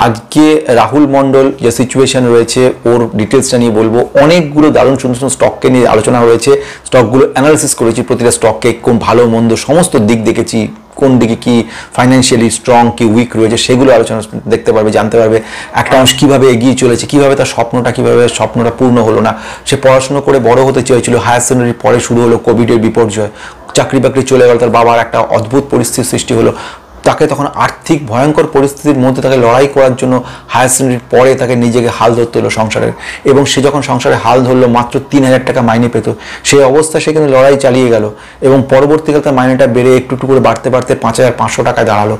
আজকে রাহুল মণ্ডল যে সিচুয়েশন রয়েছে ওর ডিটেলসটা নিয়ে বলবো। অনেকগুলো দারুণ সুন্দর সুন্দর স্টককে নিয়ে আলোচনা হয়েছে, স্টকগুলো অ্যানালিসিস করেছি, প্রতিটা স্টককে কোন ভালো মন্দ সমস্ত দিক দেখেছি, কোন দিকে কি ফাইন্যান্সিয়ালি স্ট্রং কি উইক রয়েছে সেগুলো আলোচনা দেখতে পারবে, জানতে পারবে একটা মানুষ কীভাবে এগিয়ে চলেছে, কীভাবে তার স্বপ্নটা পূর্ণ হলো না। সে পড়াশুনো করে বড় হতে চেয়েছিল, হায়ার সেকেন্ডারি পরে শুরু হলো কোভিডের বিপর্যয়, চাকরি বাকরি চলে গেল, তার বাবার একটা অদ্ভুত পরিস্থিতির সৃষ্টি হলো, তাকে তখন আর্থিক ভয়ঙ্কর পরিস্থিতির মধ্যে তাকে লড়াই করার জন্য হায়ার সেকেন্ডারির পরে তাকে নিজেকে হাল ধরতে হলো সংসারের, এবং সে যখন সংসারে হাল ধরলো মাত্র 3,000 টাকা মাইনে পেত, সেই অবস্থায় সে কিন্তু লড়াই চালিয়ে গেল এবং পরবর্তীকালে তার মাইনেটা বেড়ে একটু একটু করে বাড়তে 5,500 টাকায় দাঁড়ালো।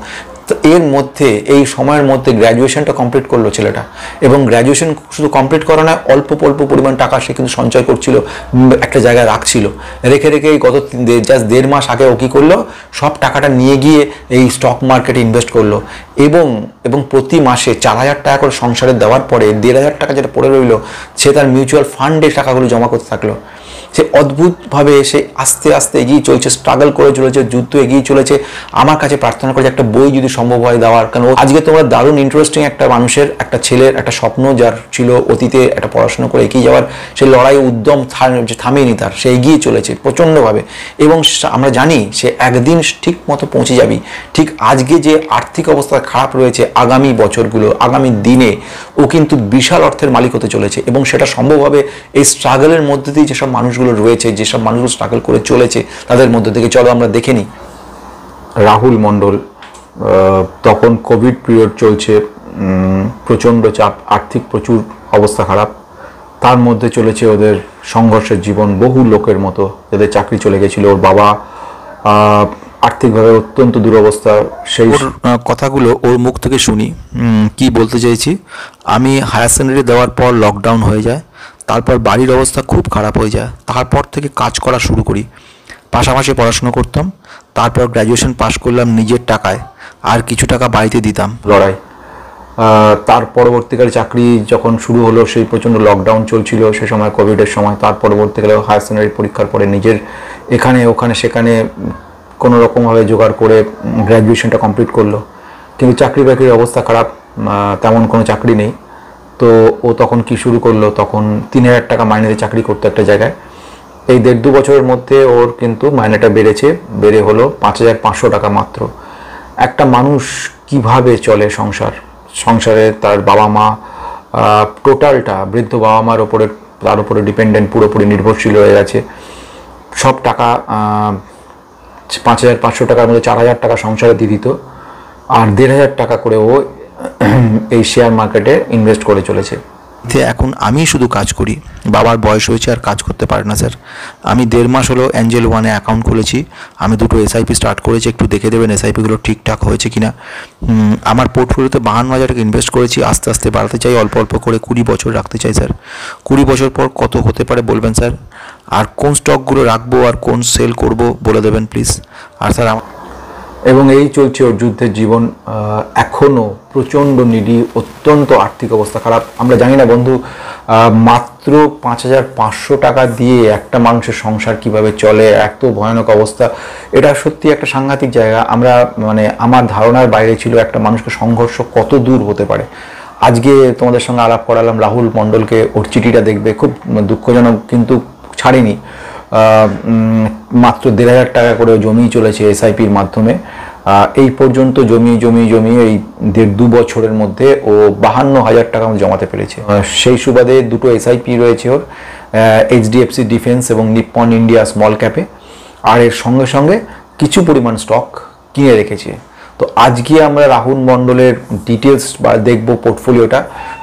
তো এর মধ্যে এই সময়ের মধ্যে গ্র্যাজুয়েশনটা কমপ্লিট করলো ছেলেটা, এবং গ্র্যাজুয়েশন শুধু কমপ্লিট করা নয়, অল্প পরিমাণ টাকা সে কিন্তু সঞ্চয় করছিল, একটা জায়গায় রাখছিল, রেখে এই গত জাস্ট 1.5 মাস আগে ও কী করলো, সব টাকাটা নিয়ে গিয়ে এই স্টক মার্কেটে ইনভেস্ট করলো, এবং প্রতি মাসে 4,000 টাকা করে সংসারে দেওয়ার পরে 1,500 টাকা যেটা পড়ে রইলো সে তার মিউচুয়াল ফান্ডে টাকাগুলো জমা করতে থাকলো। সে অদ্ভুতভাবে সে আস্তে আস্তে এগিয়ে চলছে, স্ট্রাগল করে চলেছে, যুদ্ধ এগিয়ে চলেছে। আমার কাছে প্রার্থনা করে একটা বই যদি সম্ভব হয় দেওয়ার, কারণ আজকে তোমরা দারুণ ইন্টারেস্টিং একটা মানুষের, একটা ছেলের একটা স্বপ্ন যার ছিল অতীতে একটা পড়াশোনা করে এগিয়ে যাওয়ার, সে লড়াই উদ্যম থামেনি তার, সে এগিয়ে চলেছে প্রচণ্ডভাবে, এবং আমরা জানি সে একদিন ঠিক মতো পৌঁছে যাবি। ঠিক আজকে যে আর্থিক অবস্থা খারাপ রয়েছে, আগামী বছরগুলো আগামী দিনে ও কিন্তু বিশাল অর্থের মালিক হতে চলেছে, এবং সেটা সম্ভব হবে এই স্ট্রাগলের মধ্যে দিয়ে যেসব মানুষগুলো রয়েছে, যেসব মানুষগুলো স্ট্রাগল করে চলেছে তাদের মধ্যে থেকে। চলো আমরা দেখে নিই। রাহুল মণ্ডল, তখন কোভিড পিরিয়ড চলছে, প্রচণ্ড চাপ, আর্থিক প্রচুর অবস্থা খারাপ, তার মধ্যে চলেছে ওদের সংঘর্ষের জীবন, বহু লোকের মতো যাদের চাকরি চলে গেছিল। ওর বাবা আর্থিকভাবে অত্যন্ত দুরবস্থা। সেই কথাগুলো ওর মুখ থেকে শুনি। কি বলতে চাইছি, আমি হায়ার সেকেন্ডারি দেওয়ার পর লকডাউন হয়ে যায়, তারপর বাড়ির অবস্থা খুব খারাপ হয়ে যায়, তারপর থেকে কাজ করা শুরু করি, পাশাপাশি পড়াশুনো করতাম, তারপর গ্র্যাজুয়েশন পাশ করলাম নিজের টাকায়, আর কিছু টাকা বাড়িতে দিতাম লড়াই। তার পরবর্তীকালে চাকরি যখন শুরু হলো, সেই প্রচণ্ড লকডাউন চলছিল সে সময়, কোভিডের সময়। তার পরবর্তীকালে হায়ার সেকেন্ডারি পরীক্ষার পরে নিজের এখানে ওখানে সেখানে কোনো রকমভাবে জোগাড় করে গ্র্যাজুয়েশনটা কমপ্লিট করলো, কিন্তু চাকরি বাকরির অবস্থা খারাপ, তেমন কোনো চাকরি নেই। তো ও তখন কি শুরু করলো, তখন 3,000 টাকা মাইনেতে চাকরি করতো একটা জায়গায়। এই 1.5-2 বছরের মধ্যে ওর কিন্তু মাইনেটা বেড়ে হলো 5,500 টাকা মাত্র। একটা মানুষ কিভাবে চলে সংসারে তার বাবা মা, টোটালটা বৃদ্ধ বাবা মার ওপরে, তার উপরে ডিপেন্ডেন্ট, পুরোপুরি নির্ভরশীল হয়ে গেছে। সব টাকা 5,500 টাকার মধ্যে 4,000 টাকা সংসারে দিয়ে দিত, আর 1,500 টাকা করে ও এই শেয়ার মার্কেটে ইনভেস্ট করে চলেছে। এখন আমি শুধু কাজ করি, বাবার বয়স হয়েছে আর কাজ করতে পারে না স্যার। আমি 1.5 মাস হলো অ্যাঞ্জেল ওয়ানে অ্যাকাউন্ট খুলেছি, আমি 2টো এসআইপি স্টার্ট করেছি, একটু দেখে দেবেন এসআইপিগুলো ঠিকঠাক হয়েছে কিনা। আমার পোর্টফোলিওতে 52,000 টাকা ইনভেস্ট করেছি, আস্তে আস্তে বাড়াতে চাই, অল্প অল্প করে 20 বছর রাখতে চাই স্যার। 20 বছর পর কত হতে পারে বলবেন স্যার, আর কোন স্টকগুলো রাখবো আর কোন সেল করব বলে দেবেন প্লিজ। আর স্যার এবং এই চলছে ওর যুদ্ধের জীবন, এখনও প্রচণ্ড নিডি, অত্যন্ত আর্থিক অবস্থা খারাপ। আমরা জানি না বন্ধু, মাত্র 5,500 টাকা দিয়ে একটা মানুষের সংসার কিভাবে চলে, এত ভয়ানক অবস্থা। এটা সত্যি একটা সাংঘাতিক জায়গা। আমার ধারণার বাইরে ছিল একটা মানুষকে সংঘর্ষ কত দূর হতে পারে। আজকে তোমাদের সঙ্গে আলাপ করালাম রাহুল মণ্ডলকে, ওর চিঠিটা দেখবে, খুব দুঃখজনক, কিন্তু ছাড়েনি। মাত্র 1,500 টাকা করে জমিয়ে চলেছে এসআইপির মাধ্যমে। এই পর্যন্ত জমিয়ে এই 1.5-2 বছরের মধ্যে ও 52,000 টাকা জমাতে পেরেছে। সেই সুবাদে 2টো এসআইপি রয়েছে ওর, এইচডিএফসি ডিফেন্স এবং নিপ্পন ইন্ডিয়া স্মল ক্যাপে, আর এর সঙ্গে সঙ্গে কিছু পরিমাণ স্টক কিনে রেখেছে। তো আজকে আমরা রাহুল মণ্ডলের ডিটেলস দেখবো, পোর্টফোলিওটা।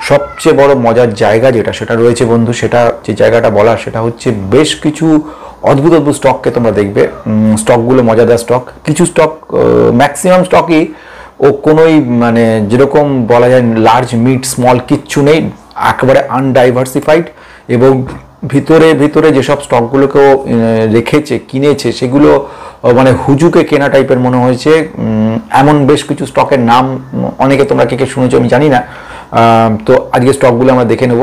সবচেয়ে বড় মজার জায়গা সেটা রয়েছে বন্ধু, যে জায়গাটা বলার সেটা হচ্ছে বেশ কিছু অদ্ভুত স্টককে তোমরা দেখবে। স্টকগুলো মজাদার স্টক, কিছু স্টক, ম্যাক্সিমাম স্টকই ও কোনোই যেরকম বলা যায় লার্জ মিড স্মল কিচ্ছু নেই, একেবারে আনডাইভার্সিফাইড, এবং ভিতরে যেসব স্টকগুলোকেও রেখেছে, কিনেছে, সেগুলো হুজুকে কেনা টাইপের মনে হয়েছে। এমন বেশ কিছু স্টকের নাম অনেকে তোমরা কে শুনেছো আমি জানি না। তো আজকে স্টকগুলো আমরা দেখে নেব।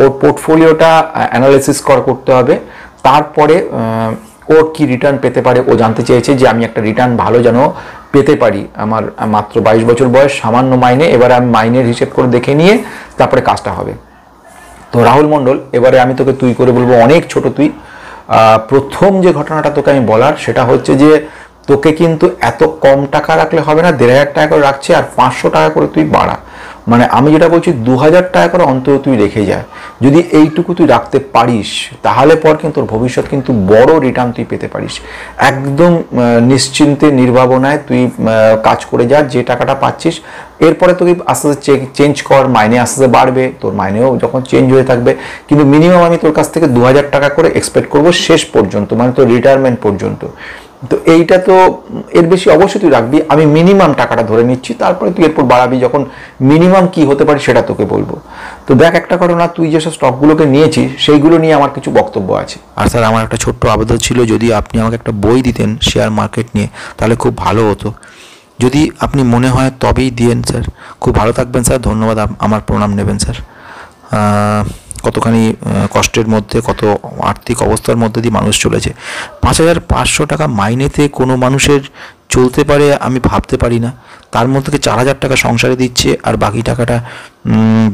ওর পোর্টফোলিওটা অ্যানালাইসিস করতে হবে, তারপরে ওর কি রিটার্ন পেতে পারে ও জানতে চেয়েছে, যে আমি একটা রিটার্ন ভালো যেন পেতে পারি। আমার মাত্র 22 বছর বয়স, সামান্য মাইনে, এবারে আমি মাইনের হিসেব করে দেখে নিয়ে তারপরে কাজটা হবে। তো রাহুল মণ্ডল, এবারে আমি তোকে তুই করে বলবো, অনেক ছোট তুই। প্রথম যে ঘটনাটা তোকে আমি বলার সেটা হচ্ছে যে তোকে কিন্তু এত কম টাকা রাখলে হবে না, 1500 টাকা করে রাখছে, আর 500 টাকা করে তুই বাড়া। মানে আমি যেটা বলছি 2000 টাকা করে অন্তত তুই রেখে যায়। যদি এইটুকু তুই রাখতে পারিস তাহলে পর কিন্তু তোর ভবিষ্যৎ কিন্তু বড় রিটার্ন তুই পেতে পারিস। একদম নিশ্চিন্তে নির্ভাবনায় তুই কাজ করে যা, যে টাকাটা পাচ্ছিস এরপরে তুই আস্তে আস্তে চেঞ্জ কর, মাইনে আস্তে আস্তে বাড়বে, তোর মাইনেও যখন চেঞ্জ হয়ে থাকবে। কিন্তু মিনিমাম আমি তোর কাছ থেকে 2000 টাকা করে এক্সপেক্ট করবো শেষ পর্যন্ত, মানে তোর রিটায়ারমেন্ট পর্যন্ত। তো এইটা তো এর বেশি অবশ্যই তুই রাখবি, আমি মিনিমাম টাকাটা ধরে নিচ্ছি, তারপরে তুই এরপর বাড়াবি যখন মিনিমাম কি হতে পারে সেটা তোকে বলবো। তো দেখ, একটা ঘটনা, তুই যেসব স্টকগুলোকে নিয়েছিস সেইগুলো নিয়ে আমার কিছু বক্তব্য আছে। আর স্যার আমার একটা ছোট্ট আবেদন ছিল, যদি আপনি আমাকে একটা বই দিতেন শেয়ার মার্কেট নিয়ে তাহলে খুব ভালো হতো। যদি আপনি মনে হয় তবেই দিয়েন স্যার, খুব ভালো থাকবেন স্যার, ধন্যবাদ, আমার প্রণাম নেবেন স্যার। কতখানি কষ্টের মধ্যে, কত আর্থিক অবস্থার মধ্যে দিয়ে মানুষ চলেছে। 5500 টাকা মাইনেতে কোনো মানুষের চলতে পারে আমি ভাবতে পারি না। তার মধ্যে 4000 টাকা সংসারে দিচ্ছে আর বাকি টাকাটা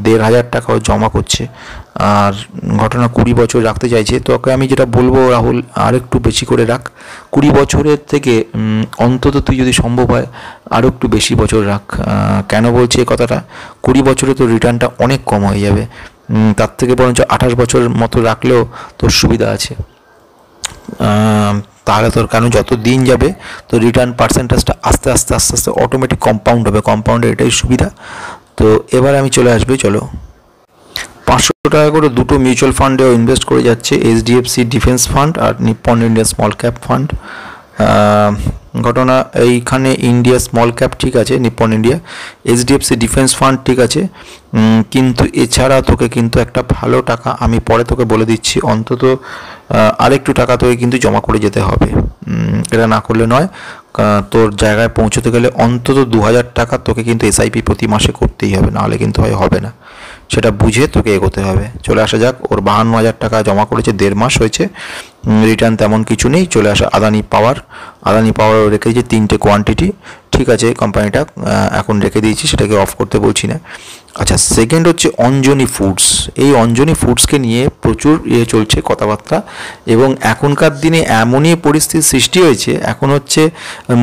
1500 টাকাও জমা করছে। আর ঘটনা 20 বছর রাখতে চাইছে। তোকে আমি যেটা বলবো রাহুল, আর একটু বেশি করে রাখ। 20 বছরের থেকে অন্তত তুই যদি সম্ভব হয় আরও একটু বেশি বছর রাখ। কেন বলছি এই কথাটা, 20 বছরে তোর রিটার্নটা অনেক কম হয়ে যাবে। তার থেকে বরঞ্চ 28 বছর মতো রাখলেও তোর সুবিধা আছে। তাহলে তোর, কারণ যত দিন যাবে তোর রিটার্ন পার্সেন্টেজটা আস্তে আস্তে আস্তে আস্তে অটোমেটিক কম্পাউন্ড হবে। কম্পাউন্ডের এটাই সুবিধা। তো এবার আমি চলে আসবে, চলো। 500 টাকা করে দুটো মিউচুয়াল ফান্ডেও ইনভেস্ট করে যাচ্ছে, এইচডিএফসি ডিফেন্স ফান্ড আর Nippon India small cap fund. ঘটনা এইখানে ইন্ডিয়া স্মল ক্যাপ ঠিক আছে, Nippon India, HDFC defence fund ঠিক আছে, কিন্তু এছাড়া তোকে কিন্তু একটা ভালো টাকা, আমি পরে তোকে বলে দিচ্ছি, অন্তত আরেকটু টাকা তোকে কিন্তু জমা করে যেতে হবে। এটা না করলে নয়। তোর জায়গায় পৌঁছতে গেলে অন্তত 2000 টাকা তোকে কিন্তু এসআইপি প্রতি মাসে করতেই হবে, নাহলে কিন্তু হবে না। সেটা বুঝে তোকে এগোতে হবে। চলে আসা যাক, ওর 52,000 টাকা জমা করেছে, 1.5 মাস হয়েছে, রিটার্ন তেমন কিছু নেই। চলে আসা আদানি পাওয়ার রেখে দিয়েছে 3টে কোয়ান্টিটি, ঠিক আছে, কোম্পানিটা এখন রেখে দিয়েছি, সেটাকে অফ করতে বলছি না। আচ্ছা, সেকেন্ড হচ্ছে অঞ্জনি ফুডস। এই অঞ্জনি ফুডসকে নিয়ে প্রচুর চলছে কথাবার্তা, এবং এখনকার দিনে এমনই পরিস্থিতির সৃষ্টি হয়েছে, এখন হচ্ছে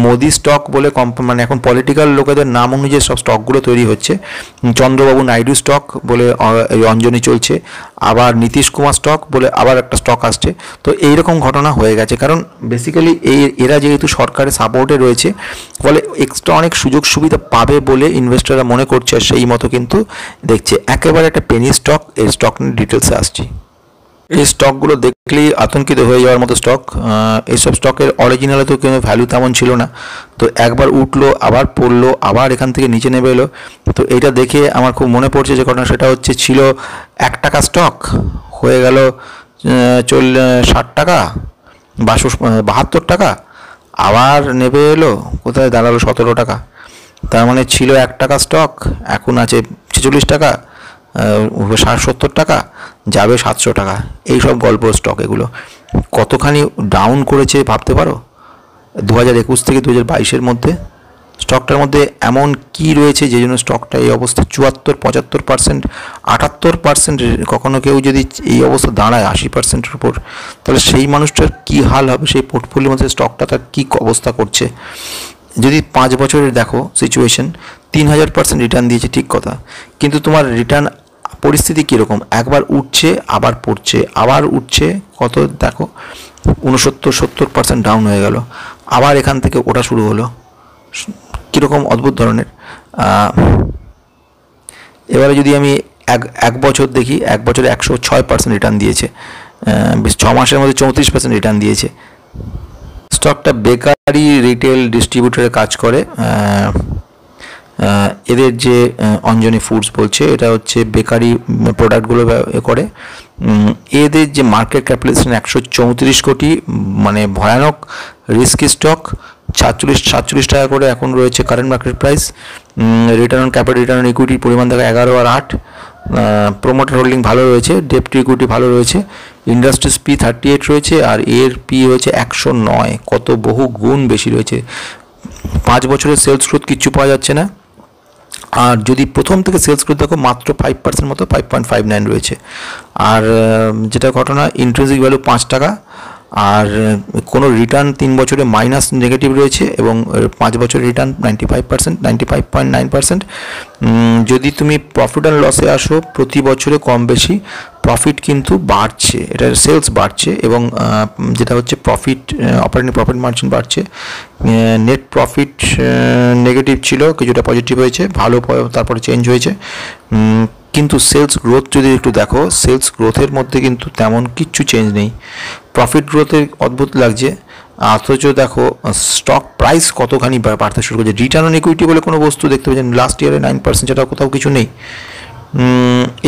মোদি স্টক বলে মানে এখন পলিটিক্যাল লোকেদের নাম অনুযায়ী সব স্টকগুলো তৈরি হচ্ছে। চন্দ্রবাবু নাইডু স্টক বলে অঞ্জনি চলছে, আবার নীতিশ কুমার স্টক বলে আবার একটা স্টক আসছে। তো এইরকম ঘটনা হয়ে গেছে, কারণ বেসিক্যালি এরা যেহেতু সরকারের সাপোর্টে রয়েছে, ফলে এক্সট্রা অনেক সুযোগ সুবিধা পাবে বলে ইনভেস্টররা মনে করছে, আর সেই মতো কিন্তু দেখছে। একেবারে একটা পেনি স্টক। এই স্টক নিয়ে ডিটেলসে আসছি। এই স্টকগুলো দেখলেই আতঙ্কিত হয়ে যাওয়ার মতো স্টক। এইসব স্টকের অরিজিনালে তো কোনো ভ্যালু তেমন ছিল না, তো একবার উঠলো, আবার পড়লো, আবার এখান থেকে নিচে নেমে এলো। তো এটা দেখে আমার খুব মনে পড়ছে যে ঘটনা, সেটা হচ্ছে ছিল 1 টাকা স্টক, হয়ে গেল 60 টাকা, 72 টাকা, আবার নেমে এলো, কোথায় দাঁড়ালো 17 টাকা। তার মানে ছিল 1 টাকা স্টক, এখন আছে 46 টাকা, 60-70 টাকা, যাবে 700 টাকা। এইসব গল্প স্টক এগুলো কতখানি ডাউন করেছে ভাবতে পারো 2021 থেকে 2022-এর মধ্যে। স্টকটার মধ্যে এমন কি রয়েছে যে জন্য স্টকটা এই অবস্থা? 74-75%, 78%, কখনো কেউ যদি এই অবস্থা দাঁড়ায় 80%-এর উপর, তাহলে সেই মানুষটার কি হাল হবে? সেই পোর্টফোলিওর মধ্যে স্টকটা তার কী অবস্থা করছে? যদি 5 বছরের দেখো সিচুয়েশন, 3000% রিটার্ন দিয়েছে, ঠিক কথা, কিন্তু তোমার রিটার্ন পরিস্থিতি কীরকম? একবার উঠছে, আবার পড়ছে, আবার উঠছে, কত দেখো 69-70% ডাউন হয়ে গেল, আবার এখান থেকে ওটা শুরু হলো। কীরকম অদ্ভুত ধরনের। এবারে যদি আমি এক বছর দেখি, 1 বছরে 106% রিটার্ন দিয়েছে, 6 মাসের মধ্যে 34% রিটার্ন দিয়েছে। স্টকটা বেকারি রিটেল ডিস্ট্রিবিউটরে কাজ করে। এদের যে অঞ্জনি ফুডস বলছে, এটা হচ্ছে বেকারি প্রোডাক্টগুলো করে। এদের যে মার্কেট ক্যাপিটালাইজেশন 134 কোটি, মানে ভয়ানক রিস্কি স্টক। 47 টাকা করে এখন রয়েছে current market price. Return on capital, return on ইকুইটির পরিমাণ দেখা 11 আর 8। প্রোমোটার হোল্ডিং ভালো রয়েছে, ডেপ্ট ইকুইটি ভালো রয়েছে। ইন্ডাস্ট্রিজ পি 38 রয়েছে, আর এর পি হয়েছে 109, কত বহু গুণ বেশি রয়েছে। 5 বছরের সেলস গ্রোথ কিচ্ছু পাওয়া যাচ্ছে না। আর যদি প্রথম থেকে সেলস গ্রোথ দেখো মাত্র 5% মতো, 5.59 রয়েছে। আর যেটা ঘটনা, ইন্ট্রিনসিক ভ্যালু 5 টাকা, আর কোনো রিটার্ন 3 বছরে মাইনাস নেগেটিভ রয়েছে, এবং 5 বছরের রিটার্ন 95%, 95.9%। যদি তুমি প্রফিট অ্যান্ড লসে আসো, প্রতি বছরে কম বেশি প্রফিট কিন্তু বাড়ছে, এটার সেলস বাড়ছে, এবং যেটা হচ্ছে প্রফিট, অপারেটিং প্রফিট মার্জিন বাড়ছে। নেট প্রফিট নেগেটিভ ছিল, কিছুটা পজিটিভ হয়েছে, ভালো তারপরে চেঞ্জ হয়েছে। কিন্তু সেলস গ্রোথ যদি একটু দেখো, সেলস গ্রোথের মধ্যে কিন্তু তেমন কিচ্ছু চেঞ্জ নেই। প্রফিট গ্রোথের অদ্ভুত লাগছে, অথচ দেখো স্টক প্রাইস কতখানি বাড়তে শুরু করেছে। রিটার্ন অন ইকুইটি বলে কোনো বস্তু দেখতে পাচ্ছেন লাস্ট ইয়ারে 9%, যেটা কোথাও কিছু নেই।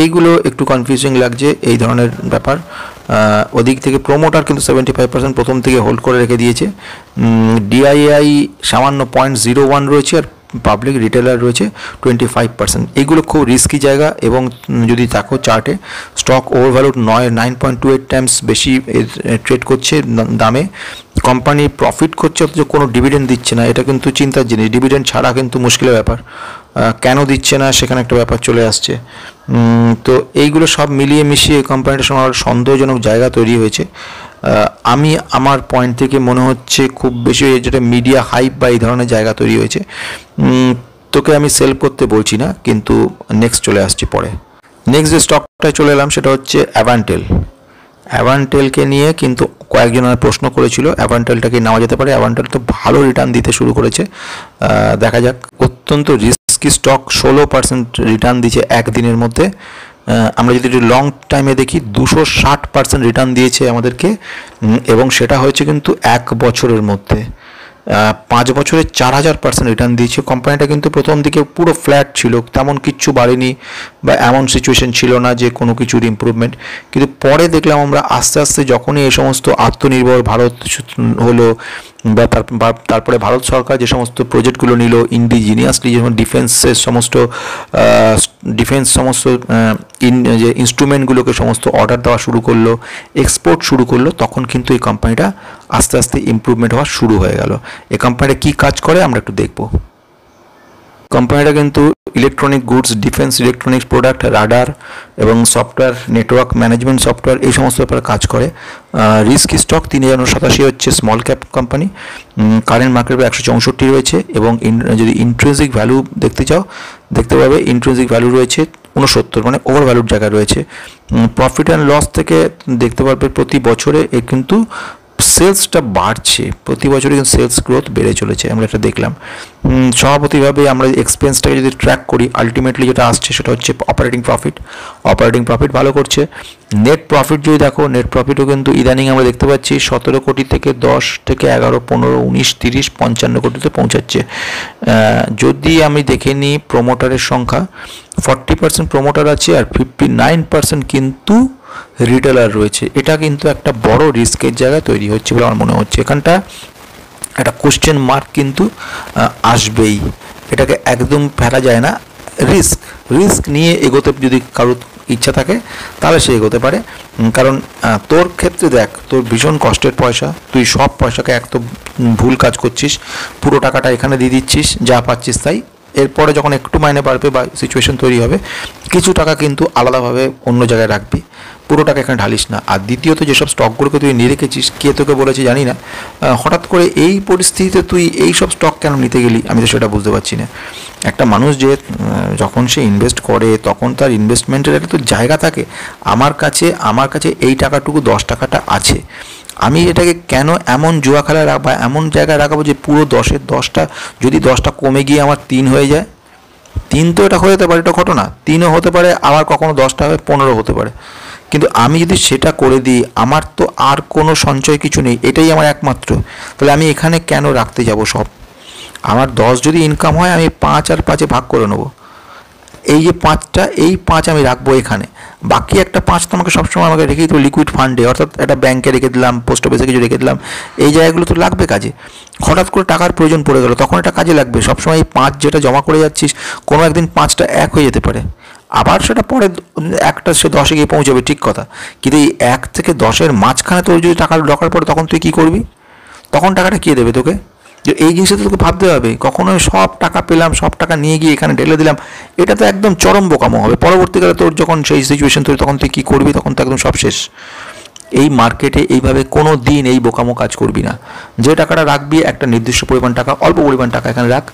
এইগুলো একটু কনফিউজিং লাগছে, এই ধরনের ব্যাপার। ওদিক থেকে প্রোমোটার কিন্তু 75% প্রথম থেকে হোল্ড করে রেখে দিয়েছে। ডিআইআই সামান্য 0.01 রয়েছে, আর পাবলিক রিটেলার রয়েছে 25%। এইগুলো খুব রিস্কি জায়গা, এবং যদি দেখো চার্টে স্টক ওভারভ্যালুড 9.28 টাইমস বেশি ট্রেড করছে দামে। কোম্পানি প্রফিট করছে অথচ কোনো ডিভিডেন্ড দিচ্ছে না, এটা কিন্তু চিন্তার জিনিস। ডিভিডেন্ড ছাড়া কিন্তু মুশকিলের ব্যাপার, কেন দিচ্ছে না সেখানে একটা ব্যাপার চলে আসছে। তো এইগুলো সব মিলিয়ে মিশিয়ে কোম্পানিটার সঙ্গে সন্দেহজনক জায়গা তৈরি হয়েছে। আমি আমার পয়েন্ট থেকে মনে হচ্ছে খুব বেশি যেটা মিডিয়া হাইপ বা এই ধরনের জায়গা তৈরি হয়েছে। তোকে আমি সেল করতে বলছি না, কিন্তু নেক্সট চলে আসছি পরে। নেক্সট যে স্টকটায় চলে এলাম সেটা হচ্ছে অ্যাভান্টেল। অ্যাভান্টেলকে নিয়ে কিন্তু কয়েকজন প্রশ্ন করেছিল, অ্যাভান্টেলটাকে নেওয়া যেতে পারে। অ্যাভান্টেল তো ভালো রিটার্ন দিতে শুরু করেছে, দেখা যাক। অত্যন্ত রিস্কি স্টক, 16% রিটার্ন দিয়েছে একদিনের মধ্যে। আমরা যদি একটু লং টাইমে দেখি, 260% রিটার্ন দিয়েছে আমাদেরকে, এবং সেটা হয়েছে কিন্তু 1 বছরের মধ্যে। 5 বছরে 4000% রিটার্ন দিয়েছে। কোম্পানিটা কিন্তু প্রথম দিকে পুরো ফ্ল্যাট ছিল, তেমন কিচ্ছু বাড়েনি, বা এমন সিচুয়েশন ছিল না যে কোনো কিছুর ইম্প্রুভমেন্ট। কিন্তু পরে দেখলাম আমরা আস্তে আস্তে যখনই এই সমস্ত আত্মনির্ভর ভারত হলো, বা তারপরে ভারত সরকার যে সমস্ত প্রজেক্টগুলো নিল ইন্ডিজিনিয়াসলি, যেমন ডিফেন্সের সমস্ত যে ইনস্ট্রুমেন্টগুলোকে সমস্ত অর্ডার দেওয়া শুরু করলো, এক্সপোর্ট শুরু করলো, তখন কিন্তু এই কোম্পানিটা আস্তে আস্তে ইমপ্রুভমেন্ট হওয়া শুরু হয়ে গেল। এই কোম্পানিটা কী কাজ করে আমরা একটু দেখব। কোম্পানিটা কিন্তু electronic goods, defence electronics product, radar এবং সফটওয়্যার, নেটওয়ার্ক ম্যানেজমেন্ট সফটওয়্যার, এই সমস্ত ব্যাপারে কাজ করে। রিস্ক স্টক 3087 হচ্ছে small cap company. Current market 164 রয়েছে, এবং যদি ইন্ট্রিনসিক ভ্যালু দেখতে চাও, দেখতে পাবে ইন্ট্রিনসিক ভ্যালু রয়েছে 69, মানে ওভার ভ্যালুর জায়গায় রয়েছে। প্রফিট অ্যান্ড লস থেকে দেখতে পারবে প্রতি বছরে এর কিন্তু সেলসটা বাড়ছে, প্রতি বছরে কিন্তু সেলস গ্রোথ বেড়ে চলেছে, আমরা এটা দেখলাম। সভাপতিভাবে আমরা এক্সপেন্সটাকে যদি ট্র্যাক করি, আলটিমেটলি যেটা আসছে সেটা হচ্ছে অপারেটিং প্রফিট ভালো করছে। নেট প্রফিট যদি দেখো, নেট প্রফিটও কিন্তু ইদানিং আমরা দেখতে পাচ্ছি 17 কোটি থেকে 10 থেকে 11, 15, 19, 30, 55 কোটিতে পৌঁছাচ্ছে। যদি আমি দেখে নিই প্রোমোটারের সংখ্যা, 40% প্রোমোটার আছে, আর 59% কিন্তু রিটেলার রয়েছে। এটা কিন্তু একটা বড় রিস্কের জায়গা তৈরি হচ্ছে বলে আমার মনে হচ্ছে। এখানটা একটা কোশ্চেন মার্ক কিন্তু আসবেই, এটাকে একদম ফেলা যায় না। রিস্ক নিয়ে এগোতে যদি কারোর ইচ্ছা থাকে তাহলে সে এগোতে পারে। কারণ তোর ক্ষেত্রে দেখ, তোর ভীষণ কষ্টের পয়সা, তুই সব পয়সাকে একদম ভুল কাজ করছিস, পুরো টাকাটা এখানে দিয়ে দিচ্ছিস, যা পাচ্ছিস তাই। এরপরে যখন একটু মাইনে বাড়বে বা সিচুয়েশন তৈরি হবে, কিছু টাকা কিন্তু আলাদাভাবে অন্য জায়গায় রাখবি, পুরো টাকা এখানে ঢালিস না। আর দ্বিতীয়ত, যেসব স্টকগুলোকে তুই নিয়ে রেখেছিস, কে তোকে বলেছে জানি না, হঠাৎ করে এই পরিস্থিতিতে তুই এই সব স্টক কেন নিতে গেলি, আমি তো সেটা বুঝতে পারছি না। একটা মানুষ যে যখন সে ইনভেস্ট করে, তখন তার ইনভেস্টমেন্টের একটা তো জায়গা থাকে। আমার কাছে এই টাকাটুকু 10 টাকাটা আছে, আমি এটাকে কেন এমন জুয়া খেলায় রাখবো, এমন জায়গায় রাখাবো যে পুরো 10-এর 10টা, যদি 10টা কমে গিয়ে আমার 3 হয়ে যায়, 3 তো এটা হয়ে যেতে পারে, এটা ঘটনা, 3ও হতে পারে, আবার কখনো 10টা হয়ে 15 হতে পারে। কিন্তু আমি যদি সেটা করে দিই, আমার তো আর কোনো সঞ্চয় কিছু নেই, এটাই আমার একমাত্র। তাহলে আমি এখানে কেন রাখতে যাব সব? আমার 10 যদি ইনকাম হয়, আমি 5 আর 5-এ ভাগ করে নেবো। এই যে 5টা, এই 5 আমি রাখবো এখানে, বাকি একটা 5 তো আমাকে সবসময় আমাকে রেখে দিতে লিকুইড ফান্ডে, অর্থাৎ একটা ব্যাংকে রেখে দিলাম, পোস্ট অফিসে কিছু রেখে দিলাম। এই জায়গাগুলো তো লাগবে কাজে, হঠাৎ করে টাকার প্রয়োজন পড়ে গেল, তখন এটা কাজে লাগবে। সবসময় এই 5 যেটা জমা করে যাচ্ছিস, কোনো একদিন 5টা 1 হয়ে যেতে পারে, আবার সেটা পরে একটা সে 10-এ গিয়ে পৌঁছাবে, ঠিক কথা। কিন্তু এই 1 থেকে 10-এর মাঝখানে তোর যদি টাকা দরকার পড়ে, তখন তুই কী করবি? তখন টাকাটা কে দেবে তোকে? যে এই জিনিসটা তোকে ভাবতে হবে। কখনোই সব টাকা পেলাম, সব টাকা নিয়ে গিয়ে এখানে ঢেলে দিলাম, এটা তো একদম চরম বোকামো হবে। পরবর্তীকালে তোর যখন সেই সিচুয়েশন তৈরি, তখন তুই কী করবি? তখন তো একদম সব শেষ। এই মার্কেটে এইভাবে কোনো দিন এই বোকামো কাজ করবি না। যে টাকাটা রাখবি, একটা নির্দিষ্ট পরিমাণ টাকা, অল্প পরিমাণ টাকা এখানে রাখ,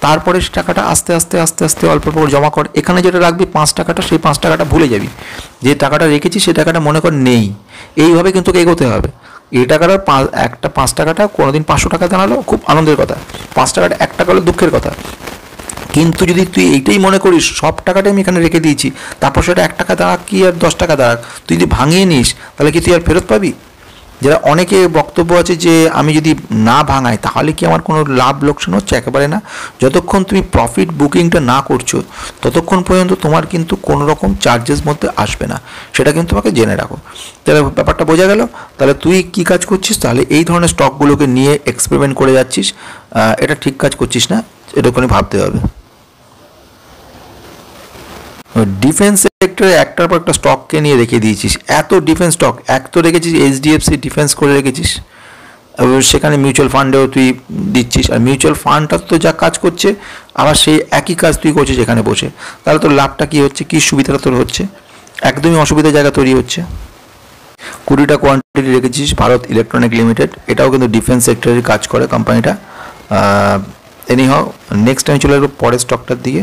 তারপরে সে টাকাটা আস্তে আস্তে আস্তে আস্তে অল্প অল্প জমা কর। এখানে যেটা রাখবি 5 টাকাটা, সেই 5 টাকাটা ভুলে যাবি। যে টাকাটা রেখেছি সেই টাকাটা মনে কর নেই। এইভাবে কিন্তু এগোতে হবে। এই টাকাটা একটা 5 টাকাটা কোনোদিন 500 টাকা দাঁড়ালো, খুব আনন্দের কথা। 5 টাকাটা 1 টাকা হলো দুঃখের কথা। কিন্তু যদি তুই এইটাই মনে করিস সব টাকাটাই আমি এখানে রেখে দিয়েছি, তারপর সেটা 1 টাকা দাঁড়াক কি আর 10 টাকা দাঁড়াক, তুই যদি ভাঙিয়ে নিস তাহলে কি তুই আর ফেরত পাবি? যারা অনেকে বক্তব্য আছে যে আমি যদি না ভাঙাই তাহলে কি আমার কোনো লাভ লোকসান হচ্ছে? একেবারে না। যতক্ষণ তুমি প্রফিট বুকিংটা না করছো ততক্ষণ পর্যন্ত তোমার কিন্তু কোনো রকম চার্জেস মধ্যে আসবে না, সেটা কিন্তু তোমাকে জেনে রাখো। তাহলে ব্যাপারটা বোঝা গেল। তাহলে তুই কী কাজ করছিস? তাহলে এই ধরনের স্টকগুলোকে নিয়ে এক্সপেরিমেন্ট করে যাচ্ছিস, এটা ঠিক কাজ করছিস না, এটুকুনি ভাবতে হবে। ডিফেন্স সেক্টরে একটার পর একটা স্টককে নিয়ে রেখে দিয়েছিস। এত ডিফেন্স স্টক, এক তো রেখেছিস এইচডিএফসি ডিফেন্স করে রেখেছিস, সেখানে মিউচুয়াল ফান্ডেও তুই দিচ্ছিস। আর মিউচুয়াল ফান্ডটা তো যা কাজ করছে, আবার সেই একই কাজ তুই করছিস এখানে বসে। তাহলে তোর লাভটা কী হচ্ছে? কী সুবিধাটা তোর হচ্ছে? একদমই অসুবিধার জায়গা তৈরি হচ্ছে। 20টা কোয়ান্টিটি রেখেছিস ভারত ইলেকট্রনিক লিমিটেড, এটাও কিন্তু ডিফেন্স সেক্টরের কাজ করে কোম্পানিটা। এনিহাও নেক্সট আমি চলে আসবো পরের স্টকটার দিকে,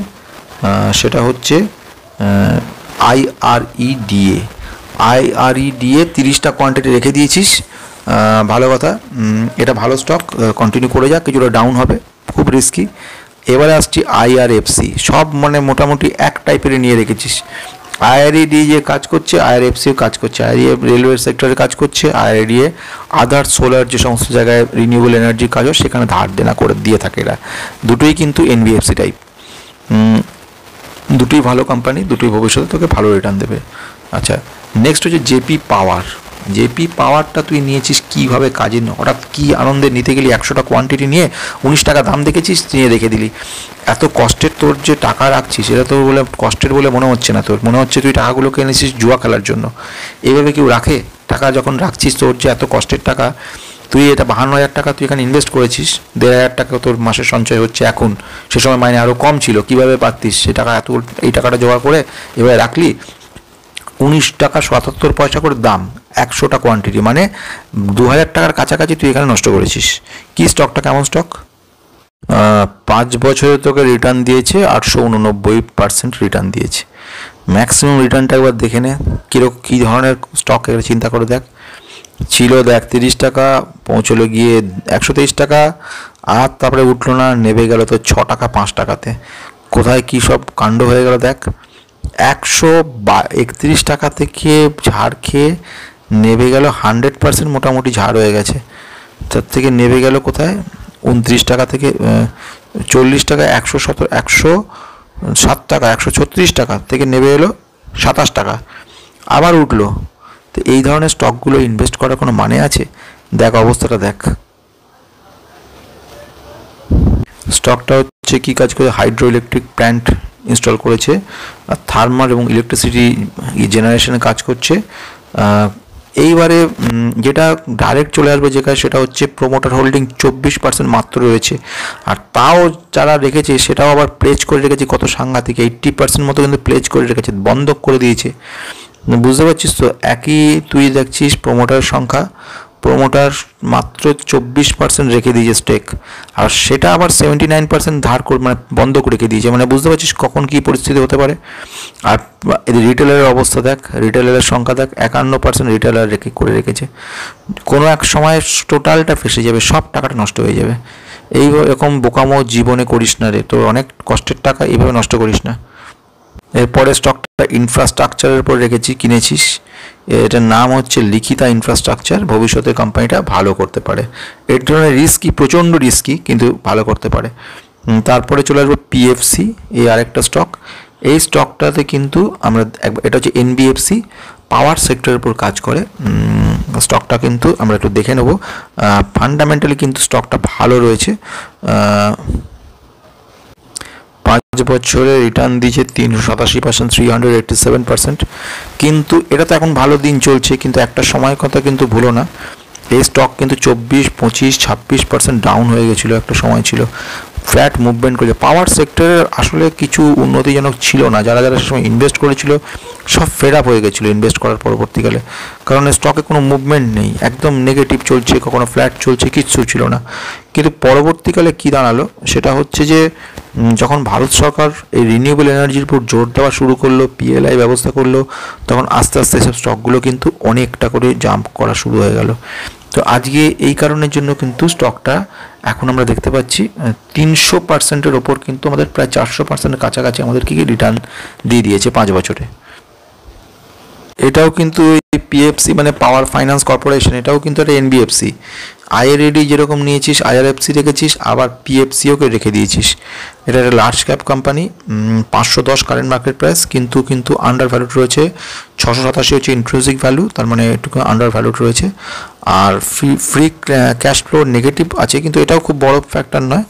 সেটা হচ্ছে IREDA। 30টা কোয়ান্টিটি রেখে দিয়েছিস, ভালো কথা। এটা ভালো স্টক, কন্টিনিউ করে যাক, কিছুটা ডাউন হবে, খুব রিস্কি। এবারে আসছি IRFC। সব মানে মোটামুটি এক টাইপের নিয়ে রেখেছিস। IREDA যে কাজ করছে, IRFCও কাজ করছে। IREDA রেলওয়ে সেক্টরে কাজ করছে, IREDA আদার সোলার যে সমস্ত জায়গায় রিনিউয়েবল এনার্জির কাজ হয় সেখানে ধার দেনা করে দিয়ে থাকে এরা। দুটোই কিন্তু NBFC টাইপ। দুটোই ভালো কোম্পানি, দুটোই ভবিষ্যতে তোকে ভালো রিটার্ন দেবে। আচ্ছা, নেক্সট হচ্ছে জেপি পাওয়ার। জেপি পাওয়ারটা তুই নিয়েছিস কীভাবে কাজে? হঠাৎ কী আনন্দে নিতে গেলি? 100টা কোয়ান্টিটি নিয়ে 19 টাকা দাম দেখেছিস, নিয়ে রেখে দিলি। এত কষ্টের তোর যে টাকা রাখছিস, এটা তোর বলে কষ্টের বলে মনে হচ্ছে না। তোর মনে হচ্ছে তুই টাকাগুলোকে এনেছিস জুয়া খেলার জন্য। এইভাবে কেউ রাখে টাকা? যখন রাখছিস তোর যে এত কষ্টের টাকা, তুই এটা 52,000 টাকা তুই এখানে ইনভেস্ট করেছিস, 1,500 টাকা তোর মাসের সঞ্চয় হচ্ছে এখন। সে সময় মাইনে আরও কম ছিল, কীভাবে পারতিস সে টাকা? এই টাকাটা জোগাড় করে এবারে রাখলি। 19 টাকা 77 পয়সা করে দাম, 100টা কোয়ান্টিটি, মানে 2,000 টাকার কাছাকাছি তুই এখানে নষ্ট করেছিস। কি স্টকটা কেমন স্টক? 5 বছরে তোকে রিটার্ন দিয়েছে 889% রিটার্ন দিয়েছে। ম্যাক্সিমাম রিটার্নটা একবার দেখে নে কীরকম, কী ধরনের স্টক, এটা চিন্তা করে দেখ। ছিল দেখ 30 টাকা, পৌঁছলো গিয়ে 123 টাকা, আর তারপরে উঠলো না, নেমে গেল তো 6 টাকা 5 টাকাতে। কোথায় কী সব কাণ্ড হয়ে গেল দেখ। 131 টাকা থেকে ঝাড় খেয়ে নেমে গেল 100% মোটামুটি ঝাড় হয়ে গেছে। তার থেকে নেমে গেল কোথায়? 29 টাকা থেকে 40 টাকা, 107 টাকা, 136 টাকা থেকে নেমে এলো 27 টাকা, আবার উঠলো। তো এই ধরনের স্টকগুলো ইনভেস্ট করার কোনো মানে আছে? দেখ অবস্থাটা দেখ। স্টকটা হচ্ছে কী কাজ করে? হাইড্রো ইলেকট্রিক প্ল্যান্ট ইনস্টল করেছে, আর থার্মাল এবং ইলেকট্রিসিটি জেনারেশনে কাজ করছে। এইবারে যেটা ডাইরেক্ট চলে আসবে যেটা, সেটা হচ্ছে প্রোমোটার হোল্ডিং 24% মাত্র রয়েছে। আর তাও যারা রেখেছে সেটাও আবার প্লেজ করে রেখেছে, কত সাংঘাতিক, 80% মতো কিন্তু প্লেজ করে রেখেছে, বন্ধক করে দিয়েছে। বুঝতে পারছিস তো? একই তুই দেখছিস প্রোমোটার সংখ্যা, প্রোমোটার মাত্র 24% রেখে দিয়েছে স্টেক, আর সেটা আবার 79% ধার করে মানে বন্ধ করে রেখে দিয়েছে। মানে বুঝতে পারছিস কখন কী পরিস্থিতি হতে পারে। আর রিটেলারের অবস্থা দেখ, রিটেলারের সংখ্যা দেখ, 51% রিটেলার করে রেখেছে। কোনো এক সময় টোটালটা ফেসে যাবে, সব টাকাটা নষ্ট হয়ে যাবে। এইরকম বোকামো জীবনে করিস না রে, তোর অনেক কষ্টের টাকা এইভাবে নষ্ট করিস না। এরপরে স্টকটা ইনফ্রাস্ট্রাকচারের উপর রেখেছি, কিনেছিস। এটার নাম হচ্ছে লিখিতা ইনফ্রাস্ট্রাকচার। ভবিষ্যতে কোম্পানিটা ভালো করতে পারে। এর ধরনের রিস্কি, প্রচণ্ড রিস্কি, কিন্তু ভালো করতে পারে। তারপরে চলে আসবো PFC, এই আরেকটা স্টক। এই স্টকটাতে কিন্তু আমরা, এটা হচ্ছে NBFC, পাওয়ার সেক্টরের উপর কাজ করে। স্টকটা কিন্তু আমরা একটু দেখে নেব। ফান্ডামেন্টালি কিন্তু স্টকটা ভালো রয়েছে। 5 বছরে রিটার্ন দিয়েছে 387%, 387%। কিন্তু এটা তো এখন ভালো দিন চলছে, কিন্তু একটা সময় কথা কিন্তু ভুলো না, এই স্টক কিন্তু 24, 25, 26% ডাউন হয়ে গেছিলো, একটা সময় ছিল ফ্ল্যাট মুভমেন্ট করেছে। পাওয়ার সেক্টরের আসলে কিছু উন্নতিজনক ছিল না, যারা যারা সে সময় ইনভেস্ট করেছিল সব ফেড আপ হয়ে গেছিলো ইনভেস্ট করার পরবর্তীকালে, কারণ স্টকে কোনো মুভমেন্ট নেই, একদম নেগেটিভ চলছে, কখনো ফ্ল্যাট চলছে, কিচ্ছু ছিল না। কিন্তু পরবর্তীকালে কী দাঁড়ালো সেটা হচ্ছে যে যখন ভারত সরকার এই রিনিউয়েবল এনার্জির উপর জোর দেওয়া শুরু করলো, পিএলআই ব্যবস্থা করলো, তখন আস্তে আস্তে এসব স্টকগুলো কিন্তু অনেকটা করে জাম্প করা শুরু হয়ে গেল। তো আজকে এই কারণের জন্য কিন্তু স্টকটা এখন আমরা দেখতে পাচ্ছি 300%-এর ওপর, কিন্তু আমাদের প্রায় 400%-এর কাছাকাছি আমাদের কি রিটার্ন দিয়ে দিয়েছে 5 বছরে। এটাও কিন্তু এই পিএফসি মানে পাওয়ার ফাইন্যান্স কর্পোরেশন, এটাও কিন্তু একটা এনবিএফসি। আইআরএডি যেরকম নিয়েছিস, আইআরএফসি রেখেছিস, আবার পিএফসিওকে রেখে দিয়েছিস। এটা একটা large cap company, 510 current market price, কিন্তু আন্ডার ভ্যালুড রয়েছে। 687 হচ্ছে ইন্ট্রিনসিক ভ্যালু, তার মানে একটু আন্ডার ভ্যালুড রয়েছে। আর ফ্রি ক্যাশ ফ্লো নেগেটিভ আছে, কিন্তু এটাও খুব বড় ফ্যাক্টর নয়।